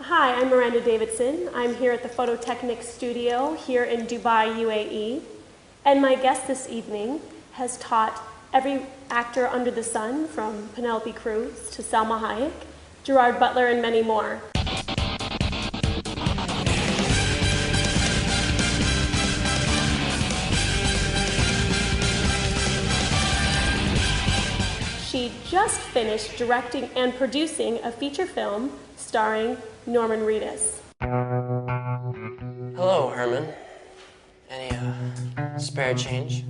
Hi, I'm Miranda Davidson. I'm here at the Phototechnic studio here in Dubai, UAE. And my guest this evening has taught every actor under the sun, from Penelope Cruz to Salma Hayek, Gerard Butler, and many more. She just finished directing and producing a feature film starring Norman Reedus. Hello, Herman. Any, spare change?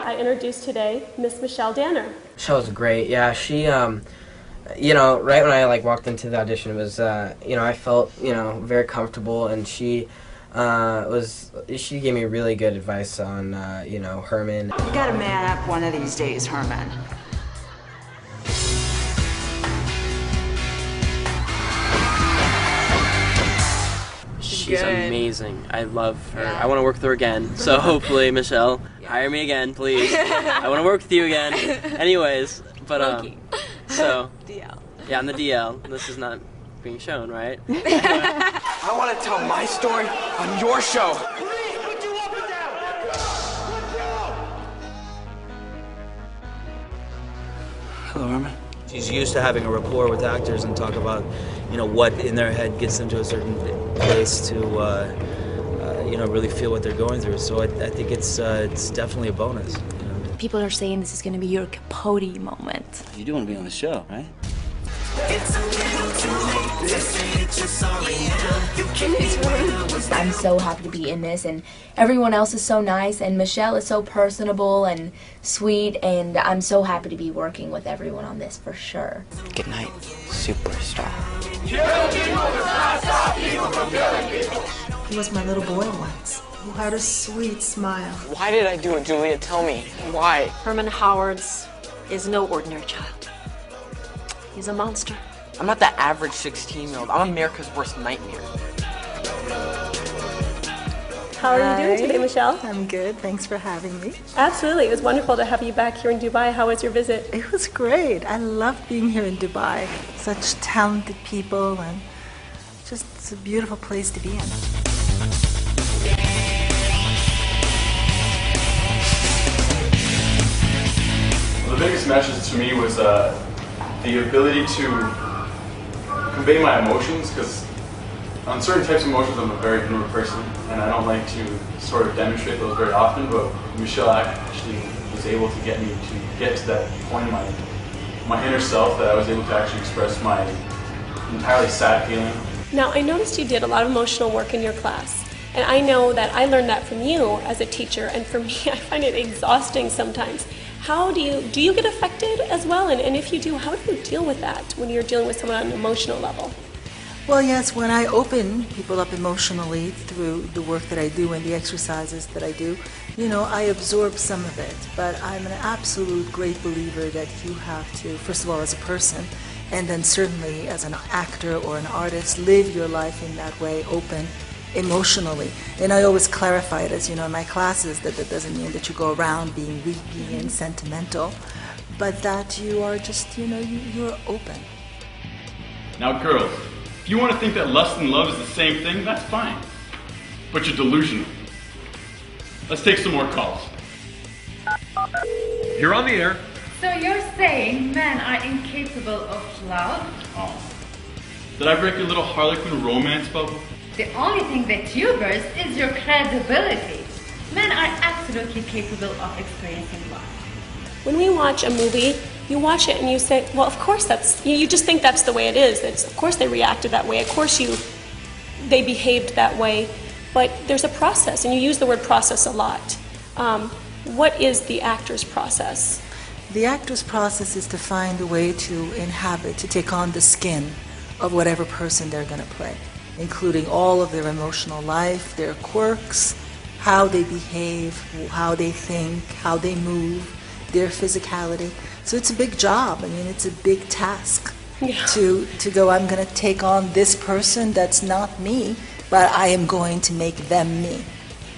I introduced today Miss Michelle Danner. Michelle's great. Yeah, she, right when I, walked into the audition, it was, I felt, very comfortable, and she gave me really good advice on, Herman. You gotta man up one of these days, Herman. She's amazing. I love her. I want to work with her again. So hopefully, Michelle, hire me again, please. I want to work with you again. Anyways, but so DL. Yeah, I'm the DL. This is not being shown, right? I want to tell my story on your show. Please put you up and down. Hello, Herman. She's used to having a rapport with actors and talk about, what in their head gets them to a certain place to, really feel what they're going through. So I think it's definitely a bonus. People are saying this is going to be your Capote moment. You do want to be on the show, right? I'm so happy to be in this, and everyone else is so nice, and Michelle is so personable and sweet, and I'm so happy to be working with everyone on this for sure. Good night, superstar. He was my little boy once, who had a sweet smile. Why did I do it, Julia? Tell me. Why? Herman Howards is no ordinary child. He's a monster. I'm not the average 16-year-old. I'm America's worst nightmare. How are you doing today, Michelle? I'm good. Thanks for having me. Absolutely. It was wonderful to have you back here in Dubai. How was your visit? It was great. I love being here in Dubai. Such talented people, and just it's a beautiful place to be in. The biggest message to me was the ability to convey my emotions, because on certain types of emotions I'm a very inward person and I don't like to sort of demonstrate those very often, but Michelle actually was able to get me to get to that point in my inner self that I was able to actually express my entirely sad feeling. Now, I noticed you did a lot of emotional work in your class, and I know that I learned that from you as a teacher, and for me, I find it exhausting sometimes. How do you get affected as well? And if you do, how do you deal with that when you're dealing with someone on an emotional level? Well, yes, when I open people up emotionally through the work that I do and the exercises that I do, I absorb some of it. But I'm an absolute great believer that you have to, first of all, as a person, and then certainly as an actor or an artist, live your life in that way, open emotionally. And I always clarify it, as in my classes, that doesn't mean that you go around being weepy and sentimental, but that you are just, you're open. Now girls, if you want to think that lust and love is the same thing, that's fine. But you're delusional. Let's take some more calls. You're on the air. So you're saying men are incapable of love? Oh. Did I break your little Harlequin romance bubble? The only thing that you burst is your credibility. Men are absolutely capable of experiencing love. When we watch a movie, you watch it and you say, well, of course you just think that's the way it is. Of course they reacted that way. Of course they behaved that way. But there's a process, and you use the word process a lot. What is the actor's process? The actor's process is to find a way to inhabit, to take on the skin of whatever person they're going to play, including all of their emotional life, their quirks, how they behave, how they think, how they move, their physicality. So it's a big job. I mean, it's a big task to go, I'm going to take on this person that's not me, but I am going to make them me.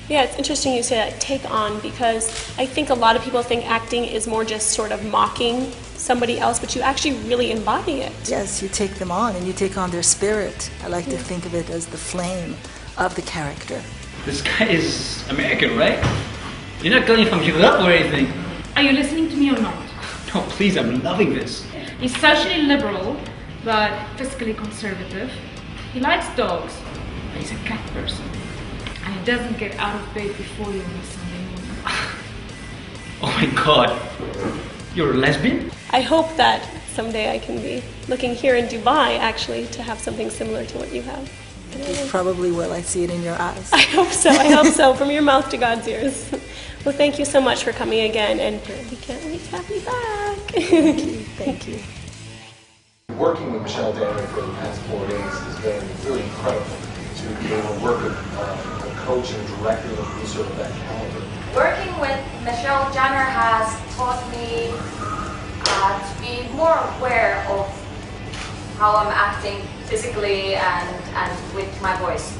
Yeah, it's interesting you say that, take on, because I think a lot of people think acting is more just sort of mocking somebody else, but you actually really embody it. Yes, you take them on, and you take on their spirit. I like to think of it as the flame of the character. This guy is American, right? You're not telling if I'm giving up or anything. Are you listening to me or not? No, please, I'm loving this. He's socially liberal, but fiscally conservative. He likes dogs, but he's a cat person. And he doesn't get out of bed before you on a Sunday morning. Oh my God, you're a lesbian? I hope that someday I can be looking here in Dubai, actually, to have something similar to what you have. You probably will. I see it in your eyes. I hope so. I hope so. From your mouth to God's ears. Well, thank you so much for coming again, and we can't wait to have you back. Thank you. Thank you. Working with Michelle Danner for the past 4 days has been really incredible to be able to work with a coach and director of sort of that caliber. Working with Michelle Jenner has taught me to be more aware of how I'm acting physically and with my voice.